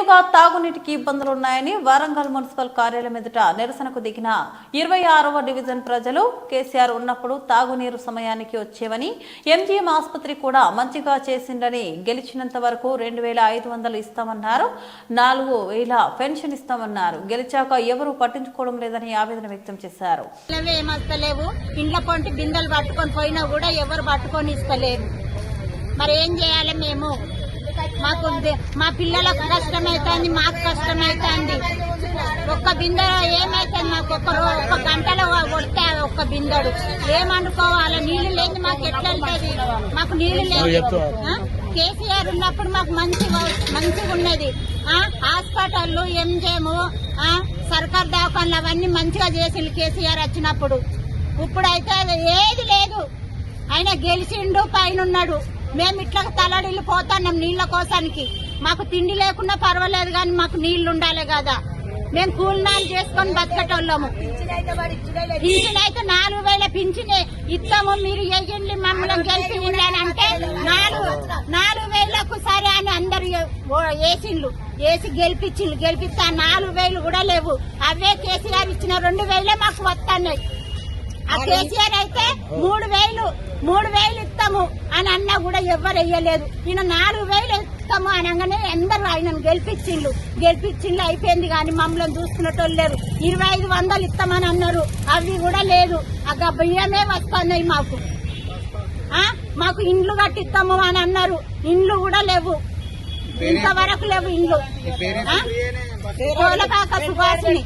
ఏళ్లుగా తాగునీటికి ఇబ్బందులున్నాయని వరంగల్ మున్సిపల్ కార్యాలయం ఎదుట నిరసనకు దిగిన 26వ డివిజన్ ప్రజలు కేసీఆర్ ఉన్నప్పుడు తాగునీరు సమయానికి వచ్చేవని ఎంజీఎం ఆసుపత్రి కూడా మంచిగా చేసిందని గెలిచినంత వరకు 2500 ఇస్తామన్నారు 4000 పెన్షన్ ఇస్తామన్నారు గెలిచాక ఎవరు పట్టించుకోవడం లేదని ఆవేదన వ్యక్తం చేశారు. ఇండ్ల పొంటి బిందెలు పట్టుకొని పోయినా కూడా ఎవరు పట్టుకొని ఇస్తలేరు. మరి ఏం చేయాలి? మేము మాకు మా పిల్లలకు కష్టమైతుంది, మాకు కష్టమైతుంది. ఒక్క బిందెలో ఏమైతుంది? మాకు ఒక్క గంటలో కొడితే ఒక్క బిందెడు ఏమనుకోవాలి? నీళ్లు లేదు, మాకు ఎట్లా వెళ్తుంది? మాకు నీళ్లు లేదు. కేసీఆర్ ఉన్నప్పుడు మాకు మంచిగా ఉన్నది. హాస్పిటల్, ఎంజేమ్, సర్కార్ దవాఖాన్లు అవన్నీ మంచిగా చేసిండు కేసీఆర్ వచ్చినప్పుడు. ఇప్పుడైతే ఏది లేదు. ఆయన గెలిచిండు, పైన ఉన్నాడు. మేము ఇట్లా తలడిల్లి పోతున్నాం నీళ్ల కోసానికి. మాకు తిండి లేకున్నా పర్వాలేదు కానీ మాకు నీళ్లు ఉండాలి కదా. మేము కూలినాలు చేసుకొని బతకటోళ్ళము. పింఛన్ అయితే 4000 పింఛన్ ఇస్తాము, మీరు వేయండి మమ్మల్ని గెలిపించండి అని అంటే 4000కు సరే అని అందరు వేసి గెలిపిస్తా 4000 కూడా లేవు. అవే కేసీఆర్ ఇచ్చిన 2000 మాకు వస్తున్నాయి. ఆ కేసీఆర్ అయితే 3000 ఇస్తాము అని అన్నా కూడా ఎవరు వేయలేదు. ఈయన 4000 ఇస్తాము అనగానే అందరూ ఆయనను గెలిపించిండ్రు అయిపోయింది. కానీ మమ్మల్ని చూసుకునేటోళ్ళు లేరు. 2500 ఇస్తామని అన్నారు, అవి కూడా లేదు. ఆ బియ్యమే వస్తున్నాయి మాకు ఇండ్లు కట్టిస్తాము అని అన్నారు, ఇండ్లు కూడా లేవు. ఇంతవరకు లేవు ఇండ్లు. కోలపాక సుభాషిణి.